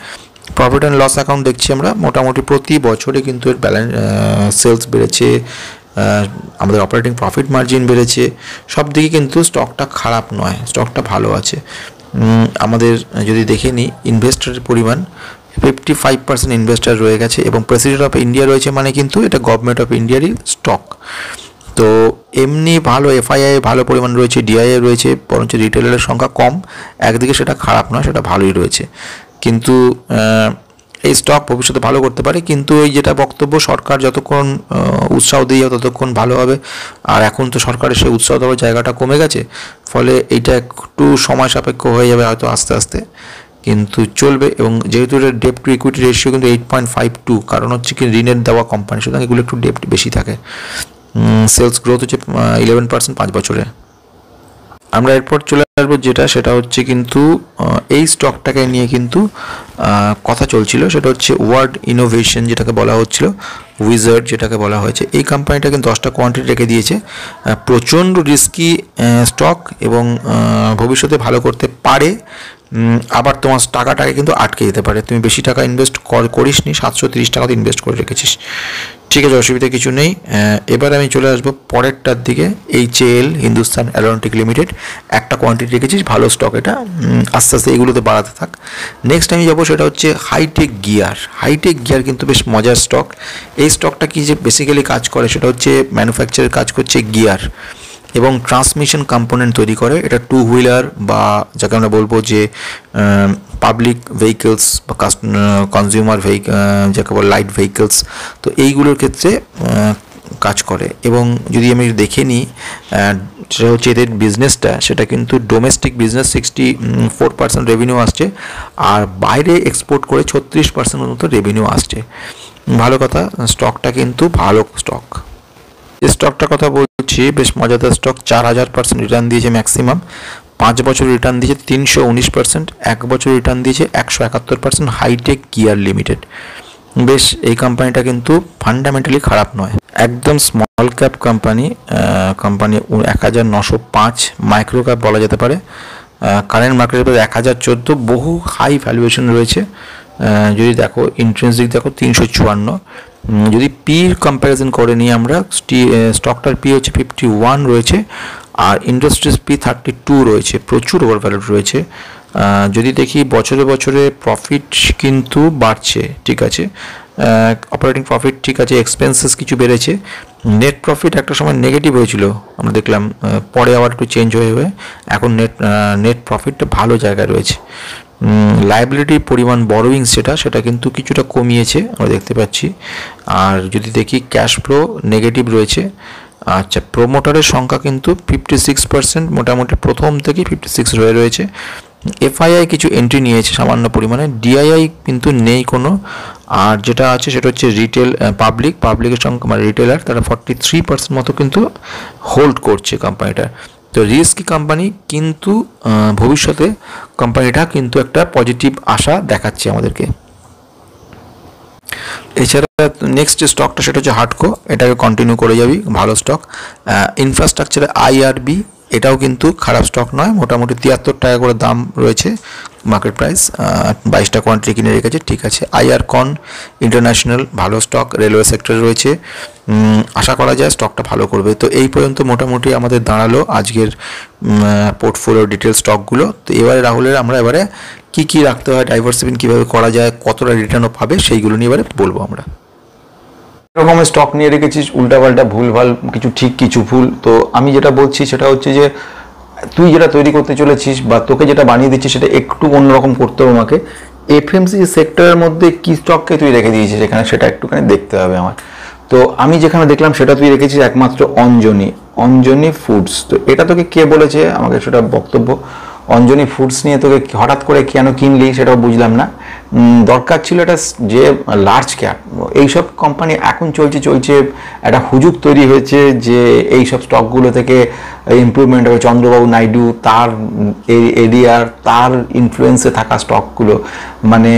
প্রফিট অ্যান্ড লস অ্যাকাউন্ট দেখছি আমরা, মোটামুটি প্রতি বছরে কিন্তু এর ব্যালেন্স সেলস বেড়েছে, আমাদের অপারেটিং প্রফিট মার্জিন বেড়েছে, সব দিকে কিন্তু স্টকটা খারাপ নয়, স্টকটা ভালো আছে। আমাদের যদি দেখে নিই ইনভেস্টরের পরিমাণ 55% ইনভেস্টার রয়ে গেছে, এবং প্রেসিডেন্ট অফ ইন্ডিয়া রয়েছে, মানে কিন্তু এটা গভর্নমেন্ট অফ ইন্ডিয়ারই স্টক। তো এমনি ভালো এফআইআই ভালো পরিমাণ রয়েছে, ডিআইআই রয়েছে, বরঞ্চ রিটেলারের সংখ্যা কম, একদিকে সেটা খারাপ নয়, সেটা ভালোই রয়েছে। কিন্তু এই স্টক ভবিষ্যতে ভালো করতে পারে, কিন্তু ওই যেটা বক্তব্য, সরকার যতক্ষণ উৎসাহ দিয়ে ততক্ষণ ভালো হবে। আর এখন তো সরকারের সেই উৎসাহ দেওয়ার জায়গাটা কমে গেছে, ফলে এইটা একটু সময় সাপেক্ষ হয়ে যাবে হয়তো আস্তে আস্তে, কিন্তু চলবে। এবং যেহেতু এটা ডেপ্ট টু ইকুইটি রেশিও কিন্তু 8.52, কারণ হচ্ছে কি ঋণের দেওয়া কোম্পানি, সুতরাং এগুলো একটু ডেপ্ট বেশি থাকে। সেলস গ্রোথ হচ্ছে 11% 5 বছরে। আমরা এরপর চলে আসবো সেটা হচ্ছে কিন্তু এই স্টকটাকে নিয়ে কিন্তু কথা চলছিল, সেটা হচ্ছে ওয়ার্ড ইনোভেশন, যেটাকে বলা হচ্ছিল উইজার্ড, যেটাকে বলা হয়েছে। এই কোম্পানিটা কিন্তু 10টা কোয়ান্টিটি রেখে দিয়েছে, প্রচণ্ড রিস্কি স্টক, এবং ভবিষ্যতে ভালো করতে পারে, আবার তোমার টাকাটাকে কিন্তু আটকে যেতে পারে। তুমি বেশি টাকা ইনভেস্ট করিস নি, 730 টাকাতে ইনভেস্ট করে রেখেছিস, ঠিক আছে, অসুবিধা কিছু নেই। এবার আমি চলে আসবো পরেরটার দিকে, HAL হিন্দুস্তান অ্যারোনটিক লিমিটেড, একটা কোয়ান্টিটি রেখেছিস, ভালো স্টক এটা, আস্তে আস্তে এগুলোতে বাড়াতে থাক। নেক্সট আমি যাবো সেটা হচ্ছে হাইটেক গিয়ার। হাইটেক গিয়ার কিন্তু বেশ মজার স্টক। এই স্টকটা কি যে বেসিক্যালি কাজ করে সেটা হচ্ছে ম্যানুফ্যাকচারের কাজ করছে গিয়ার এবং ট্রান্সমিশন কম্পোনেন্ট তৈরি করে। এটা 2 হুইলার বা যাকে আমরা বলবো যে পাবলিক ভেহিকলস বা কনজিউমার যাকে বলে লাইট ভেহিকলস, তো এইগুলোর ক্ষেত্রে কাজ করে। এবং যদি আমি দেখে নিই সেটা হচ্ছে এদের বিজনেসটা, সেটা কিন্তু ডোমেস্টিক বিজনেস 64% রেভিনিউ আসছে, আর বাইরে এক্সপোর্ট করে 36% মতো রেভিনিউ আসছে। ভালো কথা, স্টকটা কিন্তু ভালো স্টক। এই স্টকটার কথা বলছি, বেশ মজাদার স্টক। 4000% রিটার্ন দিয়েছে ম্যাক্সিমাম, 5 বছর রিটার্ন দিয়েছে 319%, 1 বছর রিটার্ন দিয়েছে 171%। হাইটেক গিয়ার লিমিটেড, বেশ এই কোম্পানিটা কিন্তু ফান্ডামেন্টালি খারাপ নয়, একদম small cap company. 1905, micro cap বলা যেতে পারে। কারেন্ট মার্কেটের প্রাইস 1014, বহু হাই ভ্যালুয়েশন রয়েছে। যদি দেখো ইন্ট্রিনসিক দেখো 354, যদি পির কম্প্যারিজন করে নিই আমরা, স্টকটার পি হচ্ছে 51 রয়েছে, আর ইন্ডাস্ট্রিজ পি 32 রয়েছে, প্রচুর ওভার ভ্যালুড রয়েছে। যদি দেখি বছরে বছরে প্রফিট কিন্তু বাড়ছে, ঠিক আছে, অপারেটিং প্রফিট ঠিক আছে, এক্সপেন্সেস কিছু বেড়েছে। নেট প্রফিট একটা সময় নেগেটিভ হয়েছিল আমরা দেখলাম, পরে আবার একটু চেঞ্জ হয়ে এখন নেট প্রফিটটা ভালো জায়গায় রয়েছে। লায়াবিলিটির পরিমাণ বরোয়িং সেটা কিন্তু কিছুটা কমিয়েছে আমরা দেখতে পাচ্ছি। আর যদি দেখি ক্যাশ ফ্লো নেগেটিভ রয়েছে। আচ্ছা, প্রোমোটারের সংখ্যা কিন্তু 56%, মোটামুটি প্রথম থেকেই 56 রয়েছে। এফআইআই কিছু এন্ট্রি নিয়েছে সামান্য পরিমাণে, ডিআইআই কিন্তু নেই কোনো। আর যেটা আছে সেটা হচ্ছে রিটেল পাবলিকের সংখ্যা মানে রিটেলার, তারা 43% মতো কিন্তু হোল্ড করছে কোম্পানিটা। তো রিস্কি কোম্পানি, কিন্তু ভবিষ্যতে কোম্পানিটা কিন্তু একটা পজিটিভ আশা দেখাচ্ছে আমাদেরকে। এছাড়া নেক্সট যে স্টকটা সেটা হচ্ছে হার্ডকো, এটাকে কন্টিনিউ করে যাবি, ভালো স্টক। ইনফ্রাস্ট্রাকচারে আইআরবি, এটাও কিন্তু খারাপ স্টক নয়, মোটামুটি 73 টাকা করে দাম রয়েছে মার্কেট প্রাইস, 22টা কোয়ান্টিটি কিনে রেখেছে, ঠিক আছে। আইআরকন ইন্টারন্যাশনাল ভালো স্টক, রেলওয়ে সেক্টরে রয়েছে, আশা করা যায় স্টকটা ভালো করবে। তো এই পর্যন্ত মোটামুটি আমাদের দাঁড়ালো আজকের পোর্টফোলিও ডিটেল স্টকগুলো। তো এবারে রাহুলের আমরা এবারে কী কী রাখতে হয়, ডাইভার্সিফিকেশন কীভাবে করা যায়, কতটা রিটার্নও পাবে, সেইগুলো নিয়ে এবারে বলবো আমরা। রকমের স্টক নিয়ে রেখেছিস, উল্টাপাল্টা ভুলভাল, কিছু ঠিক কিছু ভুল। তো আমি যেটা বলছি সেটা হচ্ছে যে তুই যেটা তৈরি করতে চলেছিস বা তোকে যেটা বানিয়ে দিচ্ছিস সেটা একটু অন্যরকম করতে হবে আমাকে। এফএমসিজি সেক্টরের মধ্যে কি স্টককে তুই রেখে দিয়েছিস এখানে, সেটা একটুখানি দেখতে হবে আমার। তো আমি যেখানে দেখলাম সেটা তুই রেখেছিস একমাত্র অঞ্জনি ফুডস। তো এটা তোকে কে বলেছে আমাকে সেটা বক্তব্য। অঞ্জনি ফুডস নিয়ে তোকে হঠাৎ করে কেন কিনলি সেটাও বুঝলাম না। দরকার ছিল এটা যে লার্জ ক্যাপ এইসব কোম্পানি এখন চলছে একটা হুজুগ তৈরি হয়েছে যে এইসব স্টকগুলো থেকে ইমপ্রুভমেন্ট হবে। চন্দ্রবাবু নাইডু তার এরিয়ার তার ইনফ্লুয়েন্সে থাকা স্টকগুলো মানে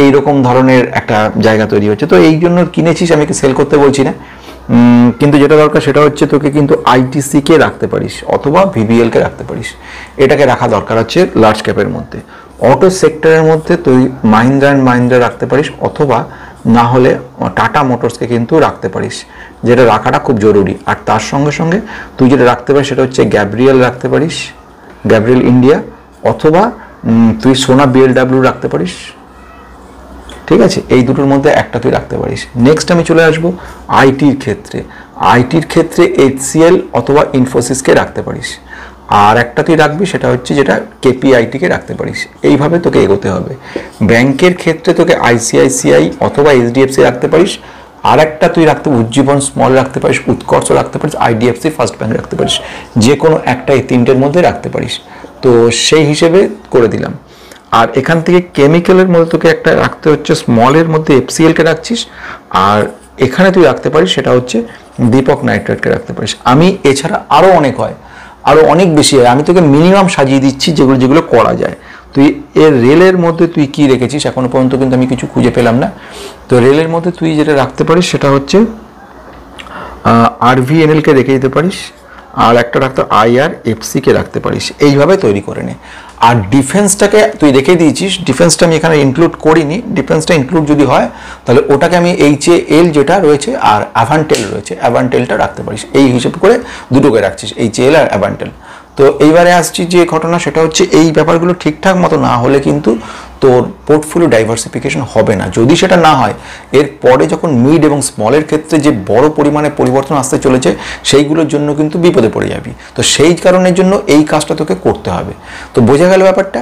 এইরকম ধরনের একটা জায়গা তৈরি হচ্ছে। তো এই জন্য কিনেছিস, আমি সেল করতে বলছি না, কিন্তু যেটা দরকার সেটা হচ্ছে তোকে কিন্তু আইটিসিকে রাখতে পারিস অথবা ভিবিএলকে রাখতে পারিস। এটাকে রাখা দরকার হচ্ছে লার্জ ক্যাপের মধ্যে। অটো সেক্টরের মধ্যে তুই মাহিন্দ্রা অ্যান্ড মাহিন্দ্রা রাখতে পারিস অথবা না হলে টাটা মোটরসকে কিন্তু রাখতে পারিস, যেটা রাখাটা খুব জরুরি। আর তার সঙ্গে সঙ্গে তুই যেটা রাখতে পারিস সেটা হচ্ছে গ্যাব্রিয়েল রাখতে পারিস, গ্যাব্রিয়েল ইন্ডিয়া, অথবা তুই সোনা বিএলডাব্লিউ রাখতে পারিস, ঠিক আছে। এই দুটোর মধ্যে একটা তুই রাখতে পারিস। নেক্সট আমি চলে আসবো আইটির ক্ষেত্রে এইচসিএল অথবা ইনফোসিসকে রাখতে পারিস। আর একটা তুই রাখবি সেটা হচ্ছে যেটা কেপিআইটিকে রাখতে পারিস। এইভাবে তোকে এগোতে হবে। ব্যাংকের ক্ষেত্রে তোকে আইসিআইসিআই অথবা এইচডিএফসি রাখতে পারিস। আর একটা তুই রাখতে উজ্জীবন স্মল রাখতে পারিস, উৎকর্ষ রাখতে পারিস, আইডিএফসি ফার্স্ট ব্যাংক রাখতে পারিস। যে কোনো একটা এই তিনটের মধ্যে রাখতে পারিস। তো সেই হিসেবে করে দিলাম। আর এখান থেকে কেমিক্যালের মধ্যে তোকে একটা রাখতে হচ্ছে, স্মলের মধ্যে এফসিএলকে রাখছিস। আর এখানে তুই রাখতে পারিস সেটা হচ্ছে দীপক নাইট্রেটকে রাখতে পারিস। আমি এছাড়া আরও অনেক হয়, আরও অনেক বেশি হয়, আমি তোকে মিনিমাম সাজিয়ে দিচ্ছি যেগুলো করা যায়। তুই এর রেলের মধ্যে তুই কি রেখেছিস এখনো পর্যন্ত কিন্তু আমি কিছু খুঁজে পেলাম না। তো রেলের মধ্যে তুই যেটা রাখতে পারিস সেটা হচ্ছে আরভিএনএলকে রেখে দিতে পারিস। আর একটা রাখতে আইআরএফসিকে রাখতে পারিস। এইভাবে তৈরি করে নে। আর ডিফেন্সটাকে তুই রেখে দিয়েছিস, ডিফেন্সটা আমি এখানে ইনক্লুড করিনি। ডিফেন্সটা ইনক্লুড যদি হয় তাহলে ওটাকে আমি এইচএএল যেটা রয়েছে আর অ্যাভান্টেল রয়েছে, অ্যাভান্টেলটা রাখতে পারিস। এই হিসেব করে দুটোকে রাখছিস, এইচএএল আর অ্যাভান্টেল। তো এইবারে আসছি যে ঘটনা সেটা হচ্ছে এই ব্যাপারগুলো ঠিকঠাক মতো না হলে কিন্তু তোর পোর্টফোলিও ডাইভার্সিফিকেশন হবে না। যদি সেটা না হয় এর পরে যখন মিড এবং স্মলের ক্ষেত্রে যে বড় পরিমাণে পরিবর্তন আসতে চলেছে সেইগুলোর জন্য কিন্তু বিপদে পড়ে যাবি। তো সেই কারণের জন্য এই কাজটা তোকে করতে হবে। তো বোঝা গেল ব্যাপারটা।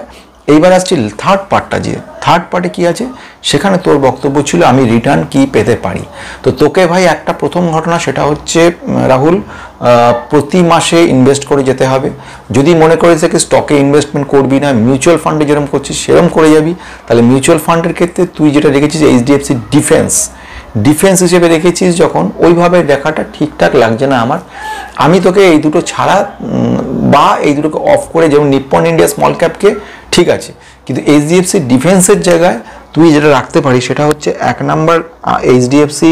এইবার আসছি থার্ড পার্টটা, যে থার্ড পার্টে কি আছে সেখানে তোর বক্তব্য ছিল আমি রিটার্ন কি পেতে পারি। তো তোকে ভাই একটা প্রথম ঘটনা সেটা হচ্ছে রাহুল, প্রতি মাসে ইনভেস্ট করে যেতে হবে। যদি মনে করিস যে স্টকে ইনভেস্টমেন্ট করবি না, মিউচুয়াল ফান্ডে যেরকম করছিস সেরকম করে যাবি, তাহলে মিউচুয়াল ফান্ডের ক্ষেত্রে তুই যেটা রেখেছিস এইচডিএফসি ডিফেন্স হিসেবে রেখেছিস, যখন ওইভাবে দেখাটা ঠিকঠাক লাগছে না আমার। আমি তোকে এই দুটো ছাড়া বা এই দুটোকে অফ করে, যেমন নিপ্পন ইন্ডিয়া স্মল ক্যাপকে ঠিক আছে, কিন্তু এইচডিএফসি ডিফেন্সের জায়গায় তুই যেটা রাখতে পারিস সেটা হচ্ছে এক নাম্বার এইচডিএফসি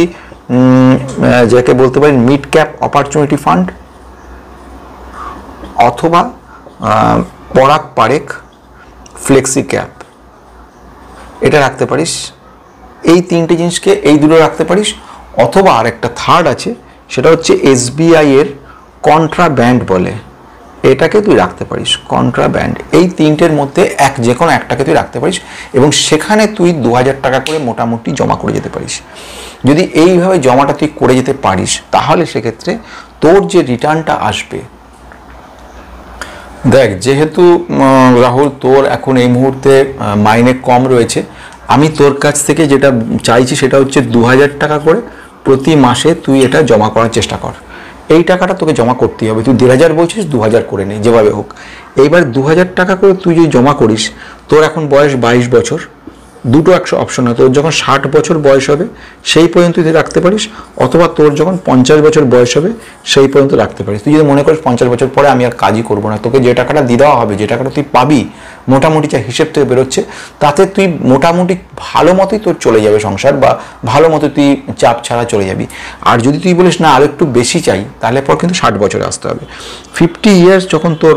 যাকে বলতে পারি মিড ক্যাপ অপরচুনিটি ফান্ড, অথবা পরাগ পারেখ ফ্লেক্সি ক্যাপ, এটা রাখতে পারিস। এই তিনটে জিনিসকে এই দুটো রাখতে পারিস। অথবা আর একটা থার্ড আছে সেটা হচ্ছে এসবিআই এর কন্ট্রাব্যান্ড বলে, এটাকে তুই রাখতে পারিস কন্ট্রাব্যান্ড। এই তিনটের মধ্যে যে কোনো একটাকে তুই রাখতে পারিস এবং সেখানে তুই 2000 টাকা করে মোটামুটি জমা করে যেতে পারিস। যদি এইভাবে জমাটা তুই করে যেতে পারিস তাহলে সেক্ষেত্রে তোর যে রিটার্নটা আসবে, দেখ যেহেতু রাহুল তোর এখন এই মুহূর্তে মাইনে কম রয়েছে, আমি তোর কাছ থেকে যেটা চাইছি সেটা হচ্ছে 2000 টাকা করে প্রতি মাসে তুই এটা জমা করার চেষ্টা কর। এই টাকাটা তোকে জমা করতেই হবে। তুই 1500 বলছিস, 2000 করে নে যেভাবে হোক। এইবার 2000 টাকা করে তুই যদি জমা করিস, তোর এখন বয়স 22 বছর, দুটো একশো অপশন হয়। তোর যখন 60 বছর বয়স হবে সেই পর্যন্ত তুই রাখতে পারিস, অথবা তোর যখন 50 বছর বয়স হবে সেই পর্যন্ত রাখতে পারিস। তুই যদি মনে করিস 50 বছর পরে আমি আর কাজই করবো না, তোকে যে টাকাটা দিয়ে দেওয়া হবে, যে টাকাটা তুই পাবি মোটামুটি যা হিসেব থেকে বেরোচ্ছে তাতে তুই মোটামুটি ভালো মতোই তোর চলে যাবে সংসার, বা ভালো মতো তুই চাপ ছাড়া চলে যাবি। আর যদি তুই বলিস না আর একটু বেশি চাই, তাহলে পর কিন্তু 60 বছরে আসতে হবে। 50 ইয়ার্স যখন তোর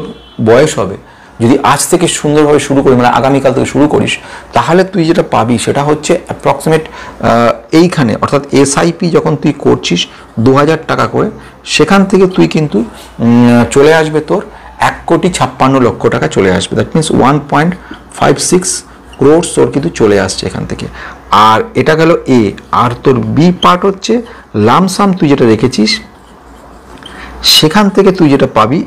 বয়স হবে, যদি আজ থেকে সুন্দরভাবে শুরু করি, মানে আগামীকাল থেকে শুরু করিস, তাহলে তুই যেটা পাবি সেটা হচ্ছে অ্যাপ্রক্সিমেট এইখানে, অর্থাৎ এসআইপি যখন তুই করছিস 2000 টাকা করে, সেখান থেকে তুই কিন্তু চলে আসবে তোর 1,56,00,000 টাকা চলে আসবে। দ্যাট মিনস 1.56 crores তোর কিন্তু চলে আসছে এখান থেকে। আর এটা গেল এ। আর তোর বি পার্ট হচ্ছে লামসাম তুই যেটা রেখেছিস, সেখান থেকে তুই যেটা পাবি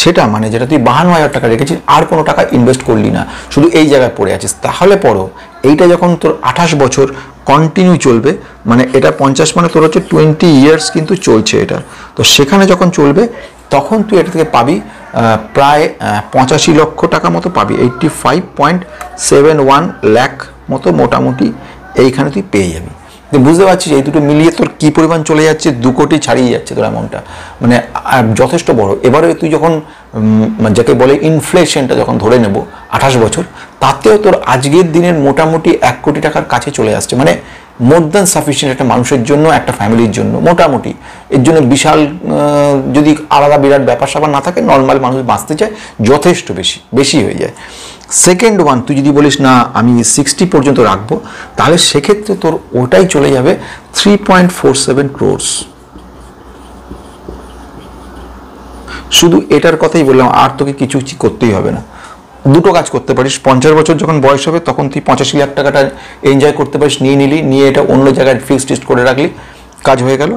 সেটা, মানে যেটা তুই 52,000 টাকা রেখেছিস, আর কোনো টাকা ইনভেস্ট করলি না, শুধু এই জায়গায় পড়ে আছিস, তাহলে পরও এইটা যখন তোর 28 বছর কন্টিনিউ চলবে, মানে এটা 50 মানে তোর হচ্ছে 20 ইয়ার্স কিন্তু চলছে এটা, তো সেখানে যখন চলবে তখন তুই এটা থেকে পাবি প্রায় 85 লক্ষ টাকা মতো পাবি, 85.71 লাখ মতো মোটামুটি এইখানে তুই পেয়ে যাবি। বুঝতে পারছিস এই দুটো মিলিয়ে তোর কি পরিমাণ চলে যাচ্ছে, 2 কোটি ছাড়িয়ে যাচ্ছে তোর অ্যামাউন্টটা, মানে যথেষ্ট বড়। এবারে তুই যখন যাকে বলে ইনফ্লেশনটা যখন ধরে নেব 28 বছর, তাতেও তোর আজকের দিনের মোটামুটি 1 কোটি টাকার কাছে চলে আসছে, মানে মোর দ্যান সাফিসিয়েন্ট একটা মানুষের জন্য, একটা ফ্যামিলির জন্য মোটামুটি। এর জন্য বিশাল যদি আলাদা বিরাট ব্যাপার স্যাপার না থাকে, নর্মাল মানুষ বাঁচতে চায়, যথেষ্ট বেশি হয়ে যায়। সেকেন্ড ওয়ান, তুই যদি বলিস না আমি 60 পর্যন্ত রাখবো, তাহলে সেক্ষেত্রে তোর ওটাই চলে যাবে 3.47 crores। শুধু এটার কথাই বললাম, আর তোকে কিছু করতেই হবে না। দুটো কাজ করতে পারিস, 50 বছর যখন বয়স হবে তখন তুই 85 লাখ টাকাটা এনজয় করতে পারিস, নিয়ে এটা অন্য জায়গায় ফিক্সড করে রাখলি, কাজ হয়ে গেল।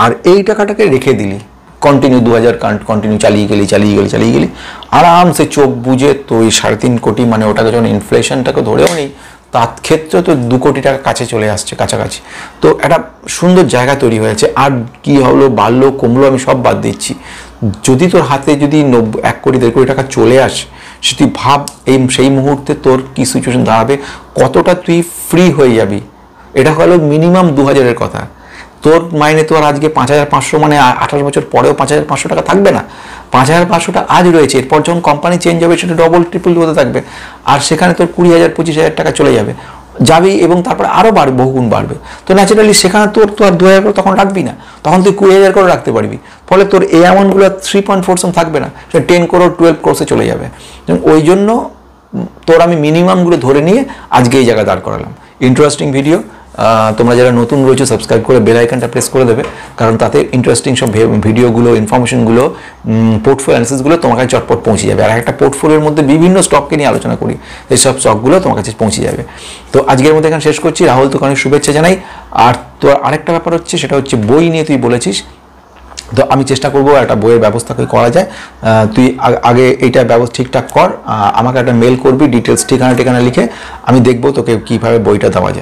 আর এই টাকাটাকে রেখে দিলি, কন্টিনিউ 2000 কন্টিনিউ চালিয়ে গেলি আরামসে চোখ বুঝে। তো ওই 3.5 কোটি, মানে ওটাকে যখন ইনফ্লেশনটাকে ধরেও নেই, তার ক্ষেত্রে তো 2 কোটি টাকা কাছে চলে আসছে, কাছাকাছি। তো একটা সুন্দর জায়গা তৈরি হয়েছে। আর কি হলো, বাড়লো কমলো আমি সব বাদ দিচ্ছি, যদি তোর হাতে যদি 1 কোটি 1.5 কোটি টাকা চলে আসে, সে তুই ভাব সেই মুহূর্তে তোর কি সিচুয়েশন দাঁড়াবে, কতটা তুই ফ্রি হয়ে যাবি। এটা হলো মিনিমাম 2000-এর কথা। তোর মাইনে তো আর আজকে 5,500, মানে 28 বছর পরেও 5,500 টাকা থাকবে না। 5,500টা আজ রয়েছে, এরপর যখন কোম্পানি চেঞ্জ হবে সেটা ডবল ট্রিপল হতে থাকবে, আর সেখানে তোর 20,000-25,000 টাকা চলে যাবেই, এবং তারপরে আরও বাড়বে, বহুগুণ বাড়বে। তো ন্যাচারালি সেখানে তোর 2,000 করে তখন রাখবি না, তখন তুই 20,000 করে রাখতে পারবি। ফলে তোর এই অ্যামাউন্টগুলো 3.47 থাকবে না, সেটা 10 crore 12 crore চলে যাবে। ওই জন্য তোর আমি মিনিমামগুলো ধরে নিয়ে আজকে এই জায়গায় দাঁড় করালাম। Interesting video. তোমরা যারা নতুন রয়েছে সাবস্ক্রাইব করে বেল আইকনটা প্রেস করে দেবে, কারণ তাতে ইন্টারেস্টিং সব ভিডিওগুলো, ইনফরমেশনগুলো, পোর্টফোলিও অ্যানালিসিসগুলো তোমার কাছে চটপট পৌঁছে যাবে। আর একটা পোর্টফোলিওর মধ্যে বিভিন্ন স্টককে নিয়ে আলোচনা করি, এই সব স্টকগুলো তোমার কাছে পৌঁছে যাবে। তো আজকের মধ্যে এখানে শেষ করছি। রাহুল, তোকে অনেক শুভেচ্ছা জানাই। আর তোর আরেকটা ব্যাপার হচ্ছে, সেটা হচ্ছে বই নিয়ে তুই বলেছিস, তো আমি চেষ্টা করবো একটা বইয়ের ব্যবস্থা করা যায়। তুই আগে এইটা ব্যবস্থা ঠিকঠাক কর, আমাকে একটা মেল করবি, ডিটেলস ঠিকানা লিখে, আমি দেখবো তোকে কীভাবে বইটা দেওয়া যায়।